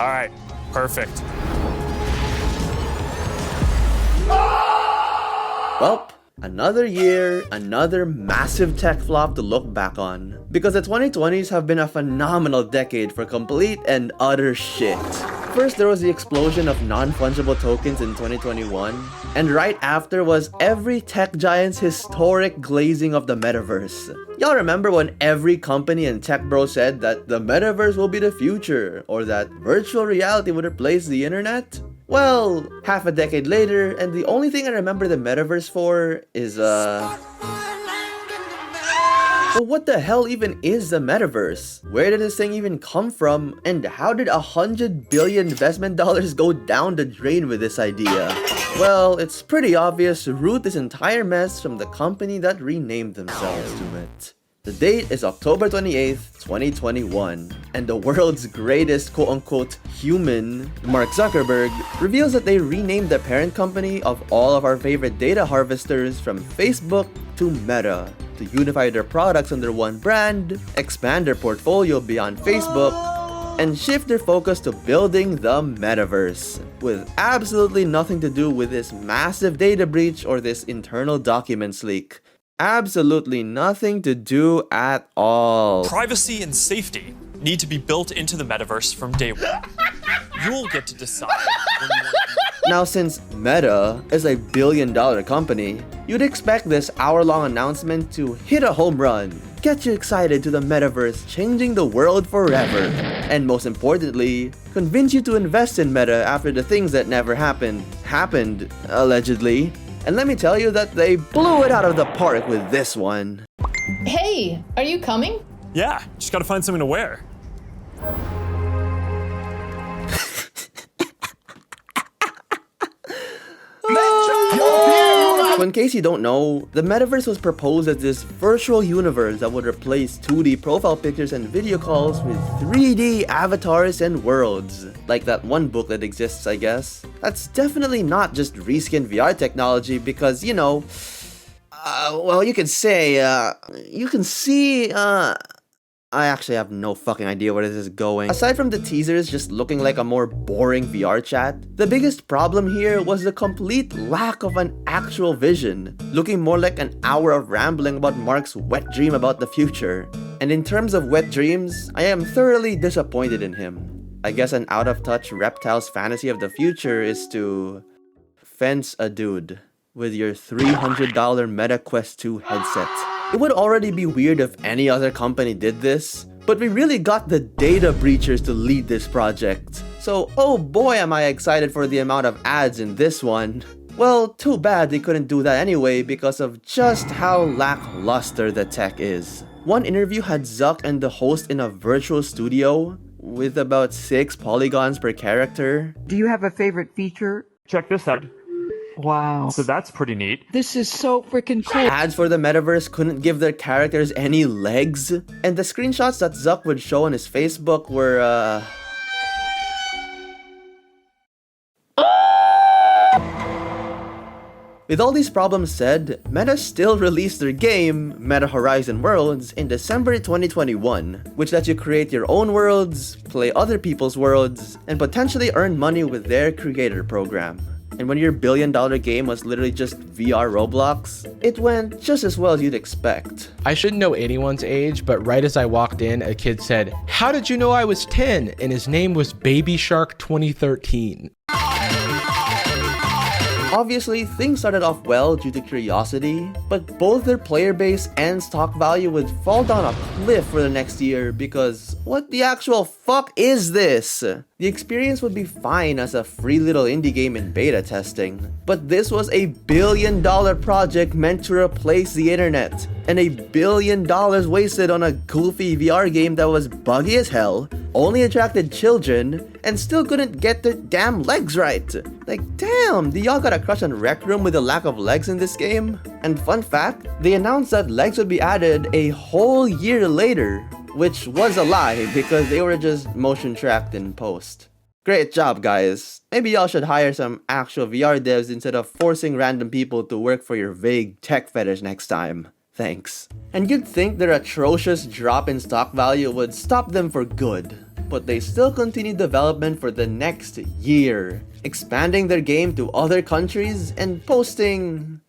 All right, perfect. Well, another year, another massive tech flop to look back on. Because the 2020s have been a phenomenal decade for complete and utter shit. First, there was the explosion of non-fungible tokens in 2021, and right after was every tech giant's historic glazing of the metaverse. Y'all remember when every company and tech bro said that the metaverse will be the future, or that virtual reality would replace the internet? Well, half a decade later, and the only thing I remember the metaverse for is, But what the hell even is the metaverse? Where did this thing even come from? And how did $100 billion investment dollars go down the drain with this idea? Well, it's pretty obvious to root this entire mess from the company that renamed themselves to it. The date is October 28th, 2021, and the world's greatest quote-unquote human, Mark Zuckerberg, reveals that they renamed the parent company of all of our favorite data harvesters from Facebook to Meta to unify their products under one brand, expand their portfolio beyond Facebook, and shift their focus to building the metaverse, with absolutely nothing to do with this massive data breach or this internal documents leak. Absolutely nothing to do at all. Privacy and safety need to be built into the metaverse from day one. You'll get to decide when you want to do. Now, since Meta is a billion-dollar company, you'd expect this hour-long announcement to hit a home run, get you excited to the metaverse changing the world forever, and most importantly, convince you to invest in Meta after the things that never happened, allegedly. And let me tell you that they blew it out of the park with this one. Hey, are you coming? Yeah, just gotta find something to wear. So in case you don't know, the metaverse was proposed as this virtual universe that would replace 2D profile pictures and video calls with 3D avatars and worlds. Like that one book that exists, I guess. That's definitely not just reskin VR technology because, you know, well, you can say, I actually have no fucking idea where this is going. Aside from the teasers just looking like a more boring VR chat, the biggest problem here was the complete lack of an actual vision, looking more like an hour of rambling about Mark's wet dream about the future. And in terms of wet dreams, I am thoroughly disappointed in him. I guess an out-of-touch reptile's fantasy of the future is to fence a dude with your $300 Meta Quest 2 headset. It would already be weird if any other company did this, but we really got the data breachers to lead this project. So, oh boy am I excited for the amount of ads in this one. Well, too bad they couldn't do that anyway because of just how lackluster the tech is. One interview had Zuck and the host in a virtual studio with about 6 polygons per character. Do you have a favorite feature? Check this out. Wow. So that's pretty neat. This is so freaking cool. Ads for the metaverse couldn't give their characters any legs, and the screenshots that Zuck would show on his Facebook were, With all these problems said, Meta still released their game, Meta Horizon Worlds, in December 2021, which lets you create your own worlds, play other people's worlds, and potentially earn money with their creator program. And when your billion-dollar game was literally just VR Roblox, it went just as well as you'd expect. I shouldn't know anyone's age, but right as I walked in, a kid said, "How did you know I was 10?" And his name was Baby Shark 2013. Obviously, things started off well due to curiosity, but both their player base and stock value would fall down a cliff for the next year because what the actual fuck is this? The experience would be fine as a free little indie game in beta testing, but this was a billion-dollar project meant to replace the internet, and $1 billion wasted on a goofy VR game that was buggy as hell, only attracted children, and still couldn't get their damn legs right. Like, damn, do y'all got a crush on Rec Room with the lack of legs in this game? And fun fact, they announced that legs would be added a whole year later, which was a lie because they were just motion tracked in post. Great job, guys. Maybe y'all should hire some actual VR devs instead of forcing random people to work for your vague tech fetish next time. Thanks. And you'd think their atrocious drop in stock value would stop them for good. but they still continued development for the next year, expanding their game to other countries and posting...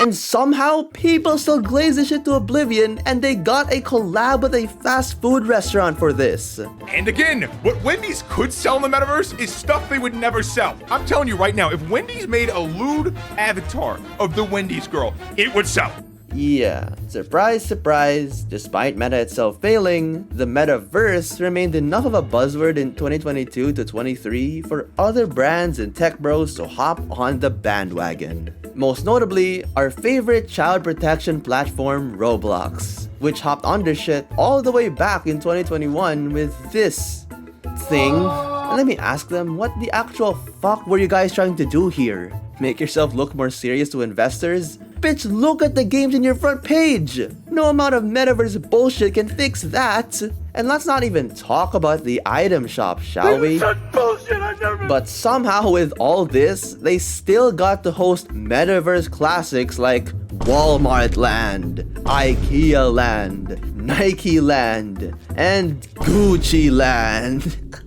And somehow, people still glaze this shit to oblivion, and they got a collab with a fast food restaurant for this. And again, what Wendy's could sell in the metaverse is stuff they would never sell. I'm telling you right now, if Wendy's made a lewd avatar of the Wendy's girl, it would sell. Yeah, surprise, surprise, despite Meta itself failing, the metaverse remained enough of a buzzword in 2022 to 23 for other brands and tech bros to hop on the bandwagon. Most notably, our favorite child protection platform, Roblox, which hopped on this shit all the way back in 2021 with this thing. And let me ask them, what the actual fuck were you guys trying to do here? Make yourself look more serious to investors? Bitch, look at the games in your front page! No amount of metaverse bullshit can fix that! And let's not even talk about the item shop, shall we? But somehow with all this, they still got to host metaverse classics like Walmart Land, IKEA Land, Nike Land, and Gucci Land.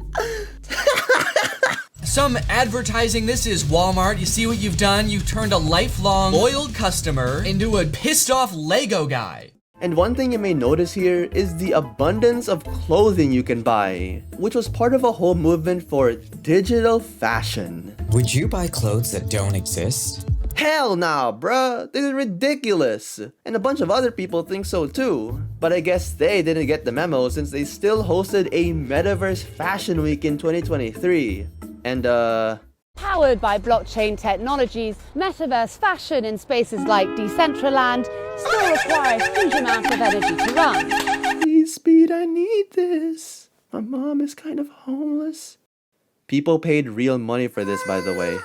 Some advertising. This is Walmart. You see what you've done? You've turned a lifelong loyal customer into a pissed off Lego guy. And one thing you may notice here is the abundance of clothing you can buy, which was part of a whole movement for digital fashion. Would you buy clothes that don't exist? Hell nah, bruh, this is ridiculous. And a bunch of other people think so too. But I guess they didn't get the memo since they still hosted a Metaverse Fashion Week in 2023. And Powered by blockchain technologies, metaverse fashion in spaces like Decentraland still require a huge amount of energy to run. Please, Speed, I need this. My mom is kind of homeless. People paid real money for this, by the way.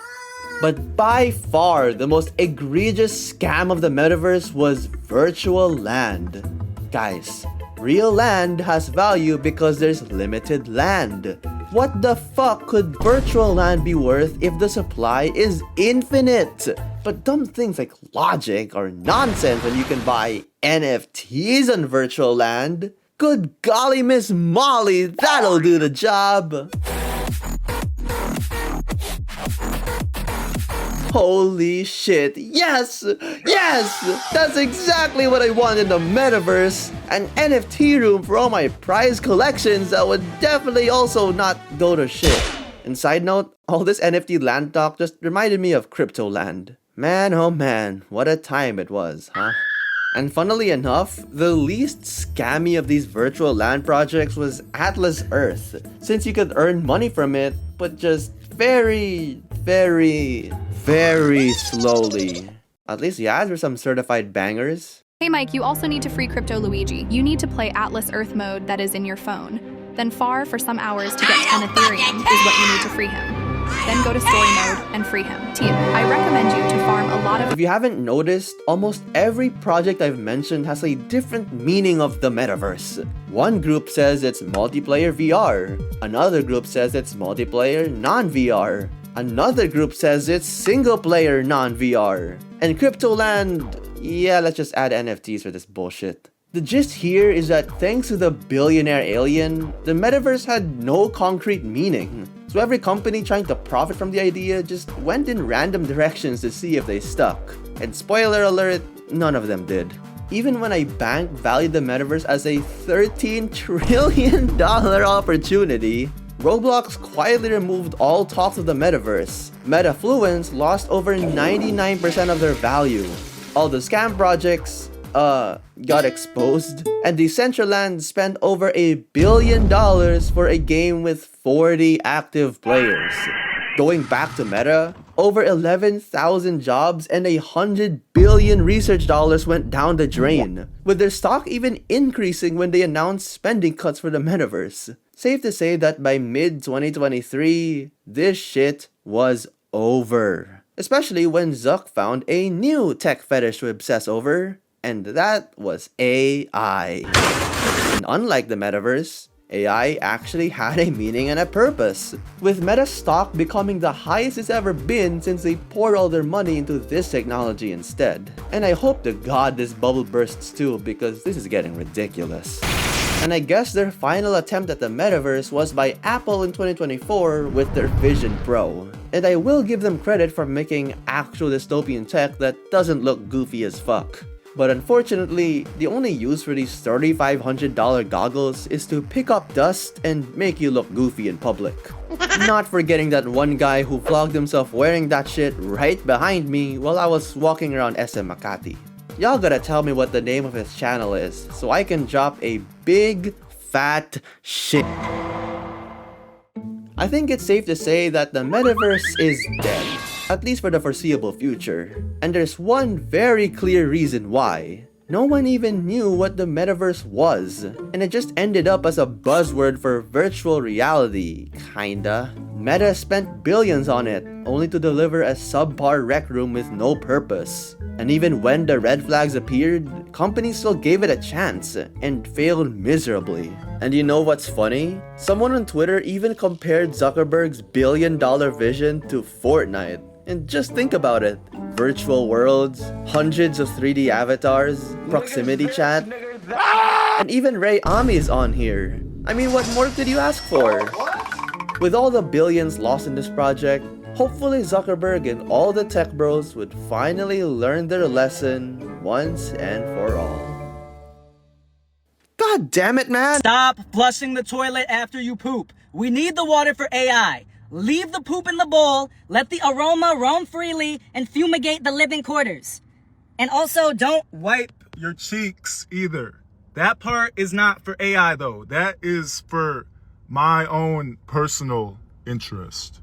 But by far, the most egregious scam of the metaverse was virtual land. Guys, real land has value because there's limited land. What the fuck could virtual land be worth if the supply is infinite? But dumb things like logic are nonsense when you can buy NFTs on virtual land. Good golly, Miss Molly, that'll do the job. Holy shit, yes! Yes! That's exactly what I want in the metaverse! An NFT room for all my prize collections that would definitely also not go to shit. And side note, all this NFT land talk just reminded me of Crypto Land. Man, oh man, what a time it was, huh? And funnily enough, the least scammy of these virtual land projects was Atlas Earth, since you could earn money from it, but just very slowly. At least the ads were some certified bangers. Hey Mike, you also need to free Crypto Luigi. You need to play Atlas Earth mode that is in your phone. Then FAR for some hours to get 10 Ethereum is what you need to free him. Then go to story mode and free him. Team, I recommend you to farm a lot of... If you haven't noticed, almost every project I've mentioned has a different meaning of the metaverse. One group says it's multiplayer VR. Another group says it's multiplayer non-VR. Another group says it's single-player non-VR. And Cryptoland, yeah, let's just add NFTs for this bullshit. The gist here is that thanks to the billionaire alien, the metaverse had no concrete meaning. So every company trying to profit from the idea just went in random directions to see if they stuck. And spoiler alert, none of them did. Even when I bank valued the metaverse as a $13 trillion opportunity, Roblox quietly removed all talks of the metaverse. Metafluence lost over 99% of their value. All the scam projects, got exposed. And Decentraland spent over $1 billion for a game with 40 active players. Going back to Meta, over 11,000 jobs and $100 billion research dollars went down the drain, with their stock even increasing when they announced spending cuts for the metaverse. Safe to say that by mid-2023, this shit was over. Especially when Zuck found a new tech fetish to obsess over, and that was AI. And unlike the metaverse, AI actually had a meaning and a purpose, with Meta stock becoming the highest it's ever been since they poured all their money into this technology instead. And I hope to God this bubble bursts too, because this is getting ridiculous. And I guess their final attempt at the metaverse was by Apple in 2024 with their Vision Pro. And I will give them credit for making actual dystopian tech that doesn't look goofy as fuck. But unfortunately, the only use for these $3,500 goggles is to pick up dust and make you look goofy in public. Not forgetting that one guy who vlogged himself wearing that shit right behind me while I was walking around SM Makati. Y'all gotta tell me what the name of his channel is so I can drop a big fat shit. I think it's safe to say that the metaverse is dead. At least for the foreseeable future. And there's one very clear reason why. No one even knew what the metaverse was, and it just ended up as a buzzword for virtual reality, kinda. Meta spent billions on it, only to deliver a subpar rec room with no purpose. And even when the red flags appeared, companies still gave it a chance, and failed miserably. And you know what's funny? Someone on Twitter even compared Zuckerberg's billion-dollar vision to Fortnite. And just think about it. Virtual worlds, hundreds of 3D avatars, proximity chat, and even Ray Ami is on here. I mean, what more could you ask for? With all the billions lost in this project, hopefully Zuckerberg and all the tech bros would finally learn their lesson once and for all. God damn it, man! Stop flushing the toilet after you poop. We need the water for AI. Leave the poop in the bowl, let the aroma roam freely, and fumigate the living quarters. And also, don't wipe your cheeks either. That part is not for AI though. That is for my own personal interest.